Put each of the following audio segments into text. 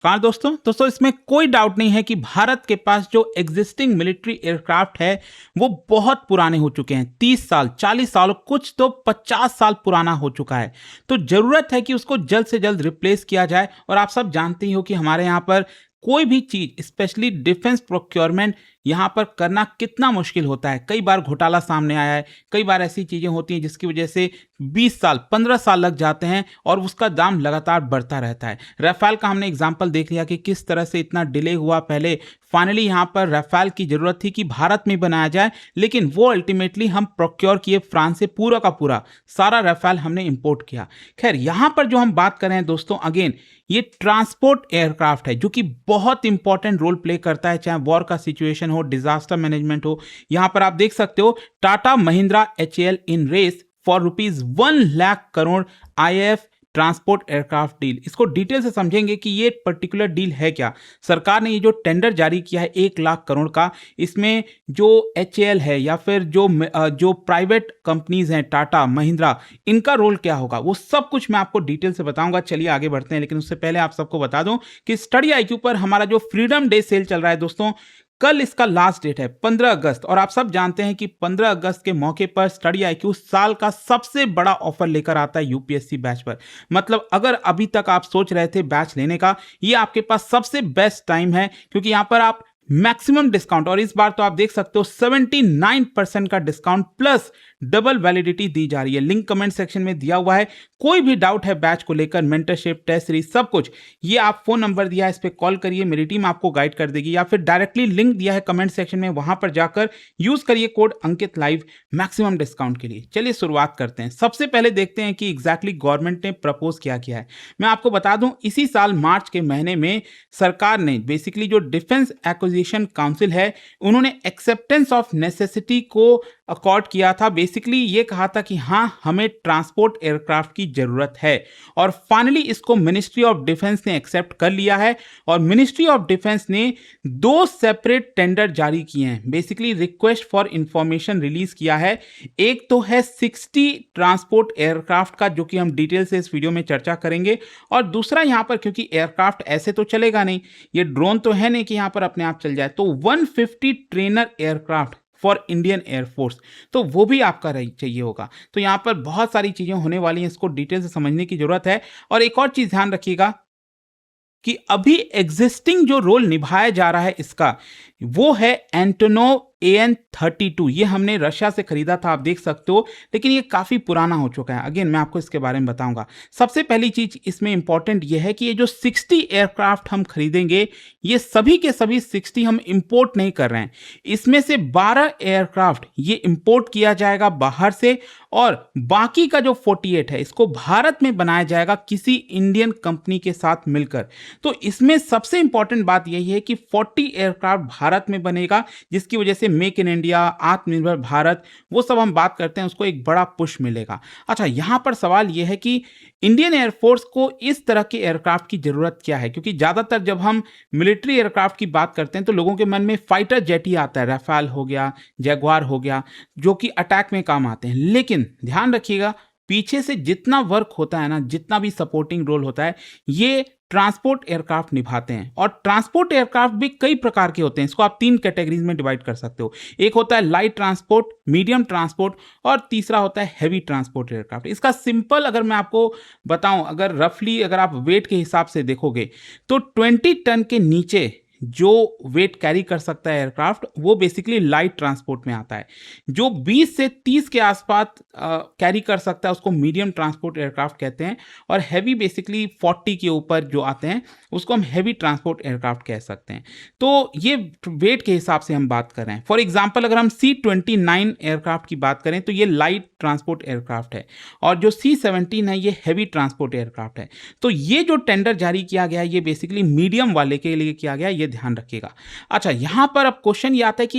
कहा दोस्तों इसमें कोई डाउट नहीं है कि भारत के पास जो एग्जिस्टिंग मिलिट्री एयरक्राफ्ट है वो बहुत पुराने हो चुके हैं। 30 साल, 40 साल, कुछ तो 50 साल पुराना हो चुका है। तो जरूरत है कि उसको जल्द से जल्द रिप्लेस किया जाए। और आप सब जानते ही हो कि हमारे यहाँ पर कोई भी चीज, स्पेशली डिफेंस प्रोक्योरमेंट, यहाँ पर करना कितना मुश्किल होता है। कई बार घोटाला सामने आया है, कई बार ऐसी चीजें होती हैं जिसकी वजह से 20 साल, 15 साल लग जाते हैं और उसका दाम लगातार बढ़ता रहता है। राफेल का हमने एग्जाम्पल देख लिया कि किस तरह से इतना डिले हुआ। पहले फाइनली यहाँ पर राफेल की जरूरत थी कि भारत में बनाया जाए, लेकिन वो अल्टीमेटली हम प्रोक्योर किए फ्रांस से, पूरा का पूरा सारा राफेल हमने इंपोर्ट किया। खैर, यहाँ पर जो हम बात कर रहे हैं दोस्तों, अगेन ये ट्रांसपोर्ट एयरक्राफ्ट है जो कि बहुत इंपॉर्टेंट रोल प्ले करता है, चाहे वॉर का सिचुएशन हो, डिजास्टर मैनेजमेंट हो। यहां पर आप देख सकते हो Tata Mahindra HAL in race for ₹1,00,000 crore IAF transport aircraft deal. इसको डिटेल से समझेंगे कि ये पर्टिकुलर डील है क्या। सरकार ने ये जो टेंडर जारी किया है 1,00,000 करोड़ का, इसमें जो HAL है या फिर जो प्राइवेट कंपनीज हैं टाटा महिंद्रा, इनका रोल क्या होगा वो सब कुछ मैं आपको डिटेल से बताऊंगा। चलिए आगे बढ़ते हैं, लेकिन उससे पहले आप सबको बता दूं कि स्टडी IQ पर हमारा जो फ्रीडम डे सेल चल रहा है दोस्तों, कल इसका लास्ट डेट है 15 अगस्त। और आप सब जानते हैं कि 15 अगस्त के मौके पर स्टडी IQ साल का सबसे बड़ा ऑफर लेकर आता है यूपीएससी बैच पर। मतलब अगर अभी तक आप सोच रहे थे बैच लेने का, ये आपके पास सबसे बेस्ट टाइम है, क्योंकि यहां पर आप मैक्सिमम डिस्काउंट, और इस बार तो आप देख सकते हो 79% का डिस्काउंट प्लस डबल वैलिडिटी दी जा रही है। लिंक कमेंट सेक्शन में दिया हुआ है। कोई भी डाउट है बैच को लेकर, मेंटरशिप, टेस्ट सीरीज, सब कुछ, ये आप फोन नंबर दिया है, इस पे कॉल करिए, मेरी टीम आपको गाइड कर देगी, या फिर डायरेक्टली लिंक दिया है कमेंट सेक्शन में, वहां पर जाकर यूज करिए कोड अंकित लाइव मैक्सिमम डिस्काउंट के लिए। चलिए शुरुआत करते हैं। सबसे पहले देखते हैं कि एग्जैक्टली गवर्नमेंट ने प्रपोज क्या किया है। मैं आपको बता दूं, इसी साल मार्च के महीने में सरकार ने बेसिकली जो डिफेंस एक्विजिशन काउंसिल है, उन्होंने एक्सेप्टेंस ऑफ नेसेसिटी को अकॉर्ड किया था। बेसिकली ये कहा था कि हाँ, हमें ट्रांसपोर्ट एयरक्राफ्ट की जरूरत है, और फाइनली इसको मिनिस्ट्री ऑफ डिफेंस ने एक्सेप्ट कर लिया है। और मिनिस्ट्री ऑफ डिफेंस ने 2 सेपरेट टेंडर जारी किए हैं, basically request for information release किया है। एक तो है 60 ट्रांसपोर्ट एयरक्राफ्ट का, जो कि हम डिटेल से इस वीडियो में चर्चा करेंगे, और दूसरा यहां पर, क्योंकि एयरक्राफ्ट ऐसे तो चलेगा नहीं, ये ड्रोन तो है नहीं कि यहां पर अपने आप चल जाए, तो 150 trainer aircraft for Indian air force, तो वो भी आपका चाहिए होगा। तो यहां पर बहुत सारी चीजें होने वाली हैं, इसको डिटेल से समझने की जरूरत है। और एक और चीज ध्यान रखिएगा कि अभी एग्जिस्टिंग जो रोल निभाया जा रहा है इसका, वो है एंटोनोव AN-32। ये हमने रशिया से खरीदा था, आप देख सकते हो, लेकिन ये काफ़ी पुराना हो चुका है। अगेन मैं आपको इसके बारे में बताऊंगा। सबसे पहली चीज़ इसमें इंपॉर्टेंट ये है कि ये जो 60 एयरक्राफ्ट हम खरीदेंगे, ये सभी के सभी 60 हम इंपोर्ट नहीं कर रहे हैं। इसमें से 12 एयरक्राफ्ट ये इंपोर्ट किया जाएगा बाहर से, और बाकी का जो 48 है इसको भारत में बनाया जाएगा किसी इंडियन कंपनी के साथ मिलकर। तो इसमें सबसे इंपॉर्टेंट बात यही है कि 40 एयरक्राफ्ट भारत में बनेगा, जिसकी वजह से मेक इन इंडिया, आत्मनिर्भर भारत, वो सब हम बात करते हैं, उसको एक बड़ा पुश मिलेगा। अच्छा, यहां पर सवाल यह है कि इंडियन एयरफोर्स को इस तरह के एयरक्राफ्ट की जरूरत क्या है, क्योंकि ज्यादातर जब हम मिलिट्री एयरक्राफ्ट की बात करते हैं तो लोगों के मन में फाइटर जेट ही आता है, राफेल हो गया, जैगुआर हो गया, जो कि अटैक में काम आते हैं। लेकिन ध्यान रखिएगा, पीछे से जितना वर्क होता है ना, जितना भी सपोर्टिंग रोल होता है, ये ट्रांसपोर्ट एयरक्राफ्ट निभाते हैं। और ट्रांसपोर्ट एयरक्राफ्ट भी कई प्रकार के होते हैं, इसको आप 3 कैटेगरीज में डिवाइड कर सकते हो। एक होता है लाइट ट्रांसपोर्ट, मीडियम ट्रांसपोर्ट, और तीसरा होता है हैवी ट्रांसपोर्ट एयरक्राफ्ट। इसका सिंपल अगर मैं आपको बताऊं, अगर रफली अगर आप वेट के हिसाब से देखोगे तो 20 टन के नीचे जो वेट कैरी कर सकता है एयरक्राफ्ट, वो बेसिकली लाइट ट्रांसपोर्ट में आता है। जो 20 से 30 के आसपास कैरी कर सकता है उसको मीडियम ट्रांसपोर्ट एयरक्राफ्ट कहते हैं, और हैवी बेसिकली 40 के ऊपर जो आते हैं उसको हम हैवी ट्रांसपोर्ट एयरक्राफ्ट कह सकते हैं। तो ये वेट के हिसाब से हम बात कर रहे हैं। फॉर एग्जाम्पल, अगर हम C-29 एयरक्राफ्ट की बात करें तो ये लाइट ट्रांसपोर्ट एयरक्राफ्ट है, और जो C-17 है ये हैवी ट्रांसपोर्ट एयरक्राफ्ट है। तो ये जो टेंडर जारी किया गया है, ये बेसिकली मीडियम वाले के लिए किया गया है। ये ध्यान रखिएगा। अच्छा, यहाँ पर अब क्वेश्चन ये आता है कि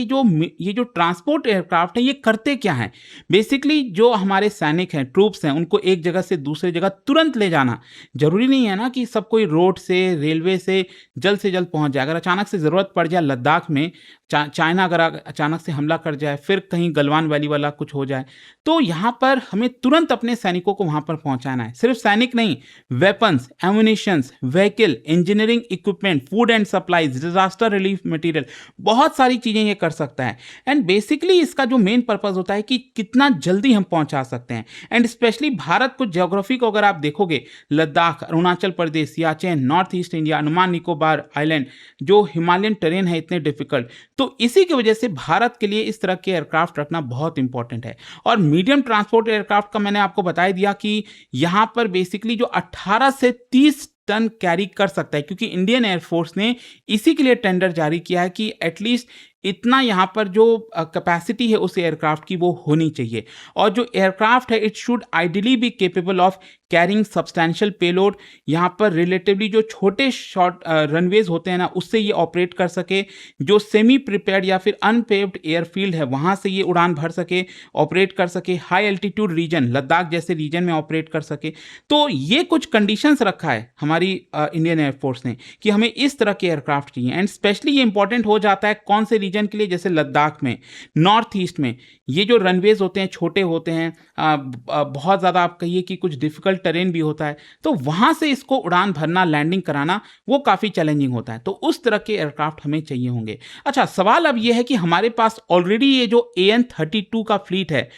ये जो ट्रांसपोर्ट एयरक्राफ्ट है ये करते क्या हैं? बेसिकली जो हमारे सैनिक हैं, ट्रूप्स हैं, उनको एक जगह से दूसरे जगह तुरंत ले जाना। ज़रूरी नहीं है ना कि सब कोई रोड से, रेलवे से जल्द पहुँच जाए। अगर अचानक से ज़रूरत पड़ जाए लद्दाख में, चाइना अगर अचानक से हमला कर जाए, फिर कहीं गलवान वैली वाला कुछ हो जाए, तो यहाँ पर हमें तुरंत अपने सैनिकों को वहाँ पर पहुँचाना है। सिर्फ सैनिक नहीं, weapons, ammunitions, vehicle, engineering equipment, food and supplies, disaster relief material, बहुत सारी चीज़ें ये कर सकता है। एंड बेसिकली इसका जो मेन पर्पस होता है कि कितना जल्दी हम पहुँचा सकते हैं। एंड स्पेशली भारत को ज्योग्राफी को अगर आप देखोगे, Ladakh, Arunachal Pradesh, Siachen, north east India, Andaman Nicobar island, जो हिमालयन टेरेन है इतने डिफिकल्ट, तो इसी की वजह से भारत के लिए इस तरह के एयरक्राफ्ट रखना बहुत इंपॉर्टेंट है। और मीडियम ट्रांसपोर्ट एयरक्राफ्ट का मैंने आपको बता ही दिया कि यहां पर बेसिकली जो 18 से 30 टन कैरी कर सकता है, क्योंकि इंडियन एयरफोर्स ने इसी के लिए टेंडर जारी किया है कि एटलीस्ट इतना यहाँ पर जो कैपेसिटी है उस एयरक्राफ्ट की वो होनी चाहिए। और जो एयरक्राफ्ट है it should ideally be capable of carrying substantial payload. यहाँ पर रिलेटिवली जो छोटे शॉर्ट रनवेज होते हैं ना, उससे ये ऑपरेट कर सके। जो सेमी प्रिपेयर्ड या फिर अनपेव्ड एयरफील्ड है वहाँ से ये उड़ान भर सके, ऑपरेट कर सके। हाई एल्टीट्यूड रीजन, लद्दाख जैसे रीजन में ऑपरेट कर सके। तो ये कुछ कंडीशंस रखा है हमारी इंडियन एयरफोर्स ने कि हमें इस तरह के एयरक्राफ्ट चाहिए। एंड स्पेशली ये इंपॉर्टेंट हो जाता है कौन से रीजन के लिए, जैसे लद्दाख में, नॉर्थ ईस्ट में ये जो रनवेज होते हैं छोटे होते हैं, बहुत ज़्यादा आप कहिए कि कुछ डिफिकल्ट टेरेन भी होता है, तो वहाँ से इसको उड़ान भरना, लैंडिंग कराना वो काफ़ी चैलेंजिंग होता है। तो उस तरह के एयरक्राफ्ट हमें चाहिए होंगे। अच्छा, सवाल अब ये है कि हमारे पास ऑलरेडी ये जो AN-32 का फ्लीट है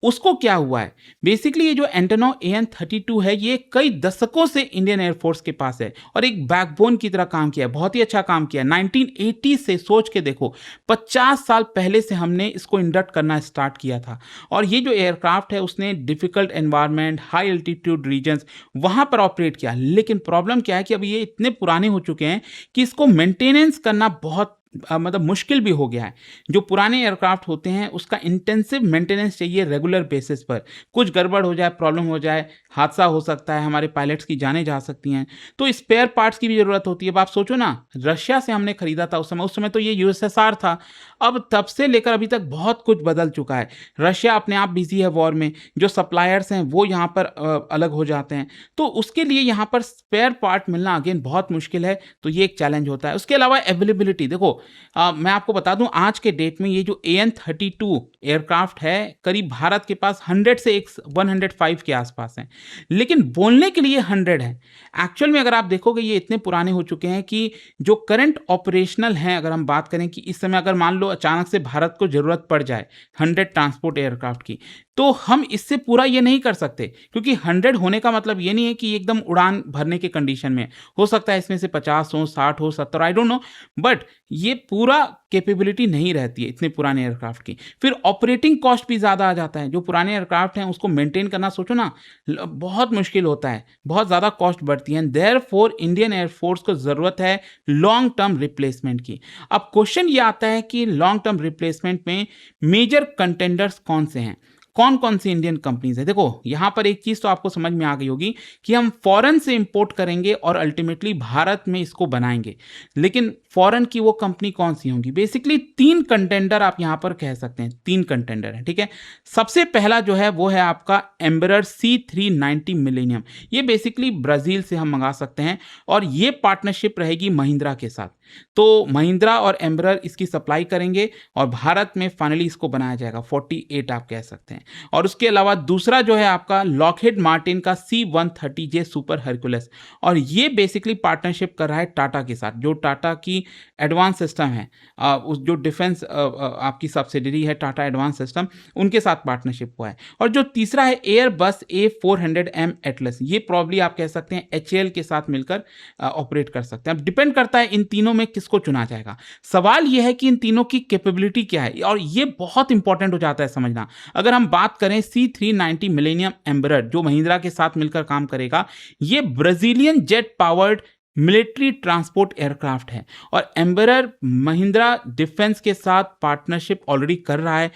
उसको क्या हुआ है। बेसिकली ये जो एंटोनोव AN-32 है ये कई दशकों से इंडियन एयरफोर्स के पास है और एक बैकबोन की तरह काम किया है, बहुत ही अच्छा काम किया है। 1980 से सोच के देखो, 50 साल पहले से हमने इसको इंडक्ट करना स्टार्ट किया था। और ये जो एयरक्राफ्ट है उसने difficult environment, high altitude regions वहाँ पर ऑपरेट किया। लेकिन प्रॉब्लम क्या है कि अब ये इतने पुराने हो चुके हैं कि इसको मेंटेनेंस करना बहुत मतलब मुश्किल भी हो गया है। जो पुराने एयरक्राफ्ट होते हैं उसका इंटेंसिव मेंटेनेंस चाहिए रेगुलर बेसिस पर। कुछ गड़बड़ हो जाए, प्रॉब्लम हो जाए, हादसा हो सकता है, हमारे पायलट्स की जानें जा सकती हैं, तो स्पेयर पार्ट्स की भी ज़रूरत होती है। अब आप सोचो ना, रशिया से हमने खरीदा था उस समय तो ये USSR था। अब तब से लेकर अभी तक बहुत कुछ बदल चुका है। रशिया अपने आप बिजी है वॉर में, जो सप्लायर्स हैं वो यहाँ पर अलग हो जाते हैं, तो उसके लिए यहाँ पर स्पेयर पार्ट मिलना अगेन बहुत मुश्किल है। तो ये एक चैलेंज होता है। उसके अलावा अवेलेबिलिटी देखो, मैं आपको बता दूं आज के डेट में ये जो AN-32 एयरक्राफ्ट है करीब भारत के पास 100 से 105 के आसपास हैं, लेकिन बोलने के लिए 100 है। एक्चुअल में अगर आप देखोगे ये इतने पुराने हो चुके हैं कि जो करंट ऑपरेशनल हैं, अगर हम बात करें कि इस समय अगर मान लो अचानक से भारत को जरूरत पड़ जाए 100 ट्रांसपोर्ट एयरक्राफ्ट की, तो हम इससे पूरा ये नहीं कर सकते, क्योंकि 100 होने का मतलब ये नहीं है कि एकदम उड़ान भरने के कंडीशन में। हो सकता है इसमें से 50 हो, 60 हो, 70, आई डोंट नो, बट ये पूरा कैपेबिलिटी नहीं रहती है इतने पुराने एयरक्राफ्ट की। फिर ऑपरेटिंग कॉस्ट भी ज़्यादा आ जाता है। जो पुराने एयरक्राफ्ट हैं उसको मेंटेन करना सोचो ना, बहुत मुश्किल होता है, बहुत ज़्यादा कॉस्ट बढ़ती है। देयरफॉर इंडियन एयरफोर्स को ज़रूरत है लॉन्ग टर्म रिप्लेसमेंट की। अब क्वेश्चन ये आता है कि लॉन्ग टर्म रिप्लेसमेंट में मेजर कंटेंडर्स कौन से हैं, कौन कौन सी इंडियन कंपनीज है। देखो यहाँ पर एक चीज तो आपको समझ में आ गई होगी कि हम फॉरेन से इंपोर्ट करेंगे और अल्टीमेटली भारत में इसको बनाएंगे, लेकिन फॉरेन की वो कंपनी कौन सी होंगी। बेसिकली 3 कंटेंडर आप यहाँ पर कह सकते हैं, 3 कंटेंडर है, ठीक है। सबसे पहला जो है वो है आपका एम्बरर C390 मिलेनियम। ये बेसिकली ब्राजील से हम मंगा सकते हैं और ये पार्टनरशिप रहेगी महिंद्रा के साथ। तो महिंद्रा और एम्बरर इसकी सप्लाई करेंगे और भारत में फाइनली इसको बनाया जाएगा। 48 आप कह सकते हैं। और उसके अलावा दूसरा जो है आपका लॉकहीड मार्टिन का C130J सुपर हरकुलस, और ये बेसिकली पार्टनरशिप कर रहा है टाटा के साथ। जो टाटा की एडवांस सिस्टम है, उस जो डिफेंस आपकी सब्सिडरी है टाटा एडवांस सिस्टम, उनके साथ पार्टनरशिप हुआ है। और जो तीसरा है एयरबस A400M एटलस, ये प्रॉब्ली आप कह सकते हैं HAL के साथ मिलकर ऑपरेट कर सकते हैं। अब डिपेंड करता है इन तीनों में किसको चुना जाएगा। सवाल यह है कि इन तीनों की कैपेबिलिटी क्या है, और ये बहुत इंपॉर्टेंट हो जाता है समझना। अगर हम बात करें C390 मिलेनियम एम्बरर जो महिंद्रा के साथ मिलकर काम करेगा, ये Brazilian jet powered military transport aircraft है और एम्बरर महिंद्रा डिफेंस के साथ पार्टनरशिप ऑलरेडी कर रहा है।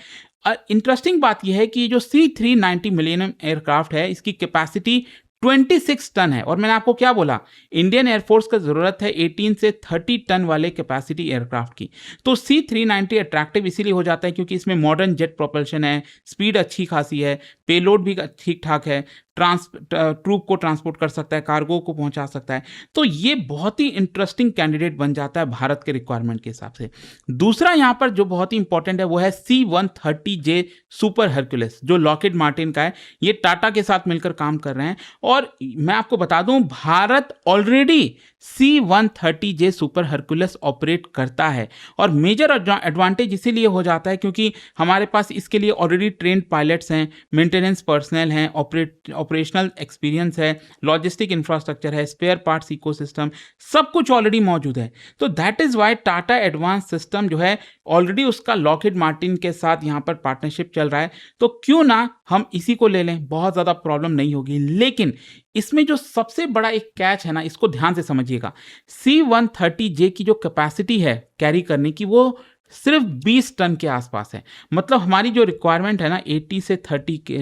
इंटरेस्टिंग बात यह है कि जो C390 मिलेनियम एयरक्राफ्ट है इसकी कैपेसिटी 26 टन है। और मैंने आपको क्या बोला, इंडियन एयरफोर्स का ज़रूरत है 18 से 30 टन वाले कैपेसिटी एयरक्राफ्ट की। तो C390 अट्रैक्टिव इसीलिए हो जाता है क्योंकि इसमें मॉडर्न जेट प्रोपल्शन है, स्पीड अच्छी खासी है, पेलोड भी ठीक ठाक है, ट्रूप को ट्रांसपोर्ट कर सकता है, कार्गो को पहुंचा सकता है। तो ये बहुत ही इंटरेस्टिंग कैंडिडेट बन जाता है भारत के रिक्वायरमेंट के हिसाब से। दूसरा यहाँ पर जो बहुत ही इंपॉर्टेंट है वो है C-130J सुपर हरक्यूलिस, जो लॉकहीड मार्टिन का है। ये टाटा के साथ मिलकर काम कर रहे हैं। और मैं आपको बता दूं, Bharat already C-130J super Hercules operate करता है। और मेजर एडवांटेज इसीलिए हो जाता है क्योंकि हमारे पास इसके लिए ऑलरेडी ट्रेंड पायलट्स हैं, मेंटेनेंस पर्सनल हैं, ऑपरेशनल एक्सपीरियंस है, लॉजिस्टिक इंफ्रास्ट्रक्चर है, स्पेयर पार्ट्स इकोसिस्टम, सब कुछ ऑलरेडी मौजूद है। तो that is why Tata advance system जो है ऑलरेडी उसका लॉकहीड मार्टिन के साथ यहाँ पर पार्टनरशिप चल रहा है। तो क्यों ना हम इसी को ले लें, बहुत ज़्यादा प्रॉब्लम नहीं होगी। लेकिन इसमें जो सबसे बड़ा एक कैच है ना, इसको ध्यान से समझिएगा। C-130J की जो कैपेसिटी है कैरी करने की, वो सिर्फ 20 टन के आसपास है। मतलब हमारी जो रिक्वायरमेंट है ना 80 से 30 के,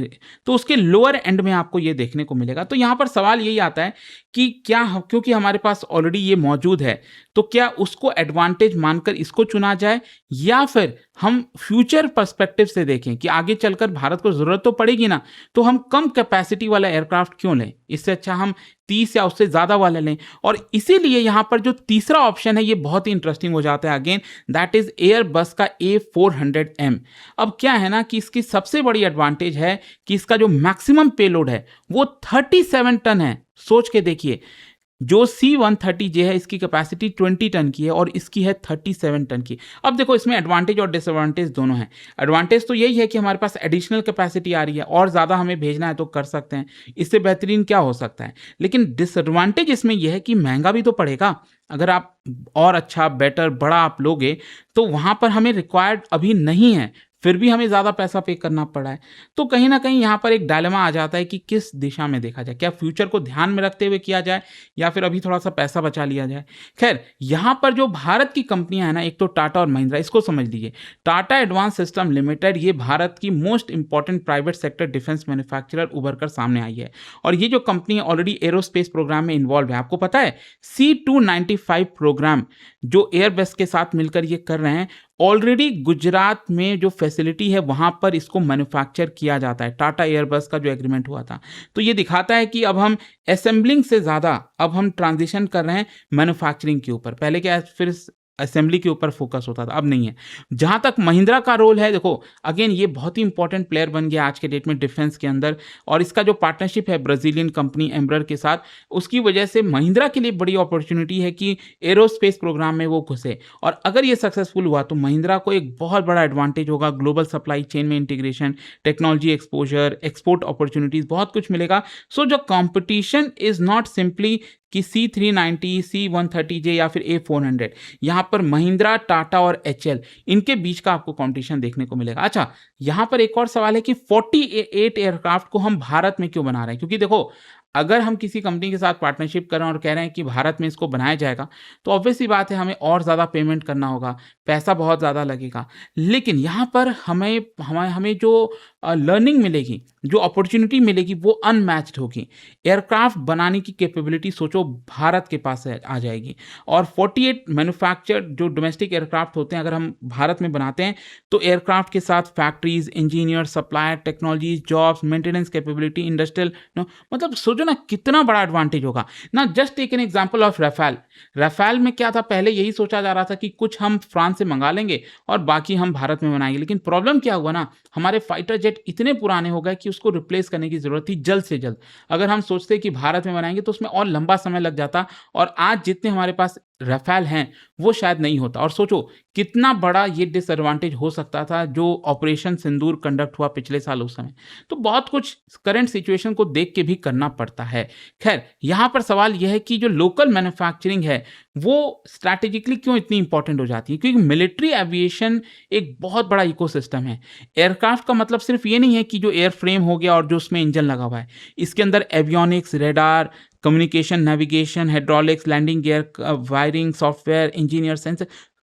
तो उसके लोअर एंड में आपको ये देखने को मिलेगा। तो यहाँ पर सवाल यही आता है कि क्या क्योंकि हमारे पास ऑलरेडी ये मौजूद है, तो क्या उसको एडवांटेज मानकर इसको चुना जाए, या फिर हम फ्यूचर पर्सपेक्टिव से देखें कि आगे चलकर भारत को ज़रूरत तो पड़ेगी ना, तो हम कम कैपेसिटी वाला एयरक्राफ्ट क्यों लें, इससे अच्छा हम 30 या उससे ज़्यादा वाले लें। और इसीलिए यहाँ पर जो तीसरा ऑप्शन है ये बहुत ही इंटरेस्टिंग हो जाता है अगेन, दैट इज़ एयरबस का A400M। अब क्या है ना कि इसकी सबसे बड़ी एडवांटेज है कि इसका जो मैक्सिमम पेलोड है वो 37 टन है। सोच के देखिए, जो C-130J है इसकी कैपेसिटी 20 टन की है और इसकी है 37 टन की। अब देखो, इसमें एडवांटेज और डिसएडवांटेज दोनों हैं। एडवांटेज तो यही है कि हमारे पास एडिशनल कैपेसिटी आ रही है, और ज़्यादा हमें भेजना है तो कर सकते हैं, इससे बेहतरीन क्या हो सकता है। लेकिन डिसएडवांटेज इसमें यह है कि महंगा भी तो पड़ेगा। अगर आप और अच्छा, बेटर, बड़ा आप लोगे तो वहाँ पर हमें रिक्वायर्ड अभी नहीं है, फिर भी हमें ज़्यादा पैसा पे करना पड़ा है। तो कहीं ना कहीं यहाँ पर एक डायलेमा आ जाता है कि किस दिशा में देखा जाए, क्या फ्यूचर को ध्यान में रखते हुए किया जाए या फिर अभी थोड़ा सा पैसा बचा लिया जाए। खैर, यहाँ पर जो भारत की कंपनियां हैं ना, एक तो टाटा और महिंद्रा, इसको समझ लीजिए। टाटा एडवांस सिस्टम लिमिटेड ये भारत की most important private sector defence manufacturer उभर कर सामने आई है। और ये जो कंपनी है ऑलरेडी एरोस्पेस प्रोग्राम में इन्वॉल्व है। आपको पता है C-295 प्रोग्राम जो एयरबस के साथ मिलकर ये कर रहे हैं, ऑलरेडी गुजरात में जो फैसिलिटी है वहां पर इसको मैन्युफैक्चर किया जाता है। टाटा एयरबस का जो एग्रीमेंट हुआ था, तो ये दिखाता है कि अब हम असेंबलिंग से ज़्यादा अब हम ट्रांजिशन कर रहे हैं मैन्युफैक्चरिंग के ऊपर। पहले क्या, फिर असेंबली के ऊपर फोकस होता था, अब नहीं है। जहां तक महिंद्रा का रोल है, देखो अगेन ये बहुत ही इंपॉर्टेंट प्लेयर बन गया आज के डेट में डिफेंस के अंदर। और इसका जो पार्टनरशिप है ब्राजीलियन कंपनी एम्ब्रर के साथ, उसकी वजह से महिंद्रा के लिए बड़ी अपॉर्चुनिटी है कि एरोस्पेस प्रोग्राम में वो घुसे। और अगर ये सक्सेसफुल हुआ तो महिंद्रा को एक बहुत बड़ा एडवांटेज होगा, ग्लोबल सप्लाई चेन में integration, technology exposure, export opportunities, बहुत कुछ मिलेगा। सो जो कॉम्पिटिशन इज नॉट सिंपली कि C-390, C-130J या फिर A400, यहाँ पर महिंद्रा, टाटा और HL, इनके बीच का आपको कंपटीशन देखने को मिलेगा। अच्छा, यहाँ पर एक और सवाल है कि 48 एयरक्राफ्ट को हम भारत में क्यों बना रहे हैं, क्योंकि देखो अगर हम किसी कंपनी के साथ पार्टनरशिप कर रहे हैं और कह रहे हैं कि भारत में इसको बनाया जाएगा, तो ऑब्वियसली बात है हमें और ज़्यादा पेमेंट करना होगा, पैसा बहुत ज़्यादा लगेगा। लेकिन यहाँ पर हमें जो लर्निंग मिलेगी, जो अपॉर्चुनिटी मिलेगी, वो अनमैच्ड होगी। एयरक्राफ्ट बनाने की कैपेबिलिटी सोचो भारत के पास आ जाएगी। और 48 मैन्युफैक्चर्ड जो डोमेस्टिक एयरक्राफ्ट होते हैं, अगर हम भारत में बनाते हैं तो एयरक्राफ्ट के साथ factories, engineer, supplier, technologies, jobs, maintenance capability, industrial, मतलब सोचो ना कितना बड़ा एडवांटेज होगा ना। Just take an example of Rafale. Rafale में क्या था, पहले यही सोचा जा रहा था कि कुछ हम फ्रांस से मंगा लेंगे और बाकी हम भारत में बनाएंगे। लेकिन प्रॉब्लम क्या हुआ ना, हमारे फाइटर जेट इतने पुराने हो गए कि उसको रिप्लेस करने की जरूरत थी जल्द से जल्द। अगर हम सोचते कि भारत में बनाएंगे तो उसमें और लंबा समय लग जाता, और आज जितने हमारे पास राफेल हैं वो शायद नहीं होता। और सोचो कितना बड़ा ये डिसएडवांटेज हो सकता था जो ऑपरेशन सिंदूर कंडक्ट हुआ पिछले साल उस समय। तो बहुत कुछ करंट सिचुएशन को देख के भी करना पड़ता है। खैर, यहाँ पर सवाल यह है कि जो लोकल मैन्युफैक्चरिंग है वो स्ट्रैटेजिकली क्यों इतनी इंपॉर्टेंट हो जाती है, क्योंकि मिलिट्री एविएशन एक बहुत बड़ा इकोसिस्टम है। एयरक्राफ्ट का मतलब सिर्फ ये नहीं है कि जो एयर फ्रेम हो गया और जो उसमें इंजन लगा हुआ है, इसके अंदर avionics, radar, communication, navigation, hydraulics, landing gear, wiring, software, engineer, sensor,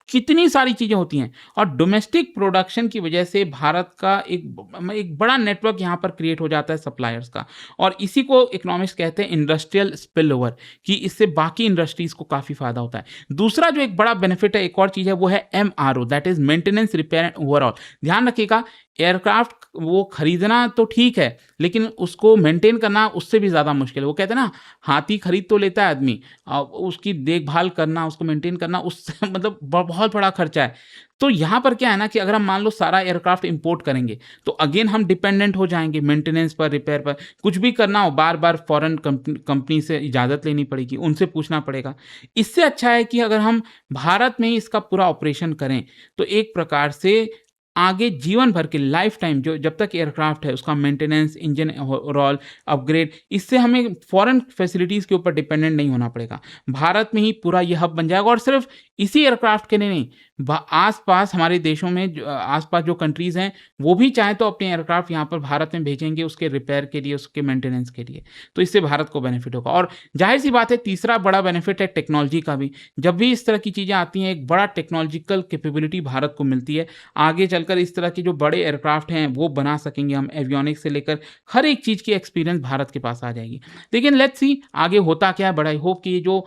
कितनी सारी चीज़ें होती हैं। और डोमेस्टिक प्रोडक्शन की वजह से भारत का एक बड़ा नेटवर्क यहाँ पर क्रिएट हो जाता है सप्लायर्स का, और इसी को इकोनॉमिक्स कहते हैं इंडस्ट्रियल स्पिल ओवर, कि इससे बाकी इंडस्ट्रीज़ को काफ़ी फ़ायदा होता है। दूसरा जो एक बड़ा बेनिफिट है, एक और चीज़ है, वो है MRO, that is maintenance, repair and overall. ध्यान रखिएगा, एयरक्राफ्ट वो खरीदना तो ठीक है, लेकिन उसको मेंटेन करना उससे भी ज़्यादा मुश्किल है। वो कहते हैं ना, हाथी खरीद तो लेता है आदमी, उसकी देखभाल करना, उसको मेंटेन करना, उससे मतलब बहुत बड़ा खर्चा है। तो यहाँ पर क्या है ना, कि अगर हम मान लो सारा एयरक्राफ्ट इंपोर्ट करेंगे, तो अगेन हम डिपेंडेंट हो जाएंगे मेंटेनेंस पर, रिपेयर पर। कुछ भी करना हो, बार बार फॉरेन कंपनी से इजाज़त लेनी पड़ेगी, उनसे पूछना पड़ेगा। इससे अच्छा है कि अगर हम भारत में ही इसका पूरा ऑपरेशन करें, तो एक प्रकार से आगे जीवन भर के लाइफ टाइम, जो जब तक एयरक्राफ्ट है, उसका मेंटेनेंस, इंजन ओवरऑल अपग्रेड, इससे हमें फॉरेन फैसिलिटीज़ के ऊपर डिपेंडेंट नहीं होना पड़ेगा। भारत में ही पूरा ये हब बन जाएगा। और सिर्फ इसी एयरक्राफ्ट के लिए नहीं, आसपास हमारे देशों में आसपास जो कंट्रीज़ हैं, वो भी चाहें तो अपने एयरक्राफ्ट यहाँ पर भारत में भेजेंगे, उसके रिपेयर के लिए, उसके मेंटेनेंस के लिए। तो इससे भारत को बेनिफिट होगा। और जाहिर सी बात है, तीसरा बड़ा बेनिफिट है टेक्नोलॉजी का भी। जब भी इस तरह की चीज़ें आती हैं, एक बड़ा टेक्नोलॉजिकल कैपेबिलिटी भारत को मिलती है। आगे चलकर इस तरह के जो बड़े एयरक्राफ्ट हैं, वो बना सकेंगे हम। एवियोनिक्स से लेकर हर एक चीज़ की एक्सपीरियंस भारत के पास आ जाएगी। लेकिन लेट्स सी आगे होता क्या है। बड़ा आई होप कि ये जो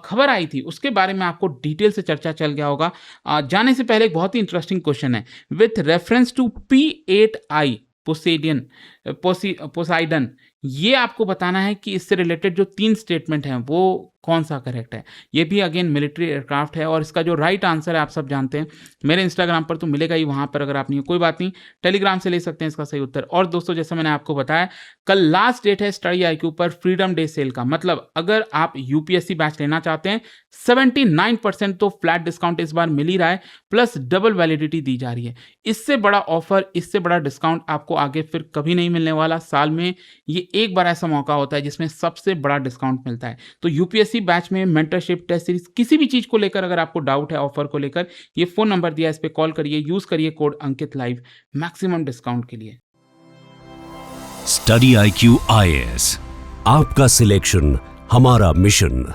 खबर आई थी, उसके बारे में आपको डिटेल से चर्चा चल गया होगा। जाने से पहले एक बहुत ही इंटरेस्टिंग क्वेश्चन है, with reference to P8I Poseidon, ये आपको बताना है कि इससे रिलेटेड जो 3 स्टेटमेंट हैं, वो कौन सा करेक्ट है। ये भी अगेन मिलिट्री एयरक्राफ्ट है, और इसका जो राइट आंसर है, आप सब जानते हैं, मेरे इंस्टाग्राम पर तो मिलेगा ही, वहाँ पर अगर आप नहीं हो कोई बात नहीं, टेलीग्राम से ले सकते हैं इसका सही उत्तर। और दोस्तों, जैसा मैंने आपको बताया, कल लास्ट डेट है स्टडी IQ पर फ्रीडम डे सेल का। मतलब अगर आप यूपीएससी बैच लेना चाहते हैं, 79% तो फ्लैट डिस्काउंट इस बार मिल ही रहा है, प्लस डबल वैलिडिटी दी जा रही है। इससे बड़ा ऑफर, इससे बड़ा डिस्काउंट आपको आगे फिर कभी नहीं मिलने वाला। साल में ये एक बार ऐसा मौका होता है जिसमें सबसे बड़ा डिस्काउंट मिलता है। तो यूपीएससी बैच में मेंटरशिप, टेस्ट सीरीज, किसी भी चीज को लेकर अगर आपको डाउट है, ऑफर को लेकर, ये फोन नंबर दिया है, इस पे कॉल करिए, यूज करिए कोड अंकित लाइव मैक्सिमम डिस्काउंट के लिए। स्टडी IQ IAS, आपका सिलेक्शन हमारा मिशन।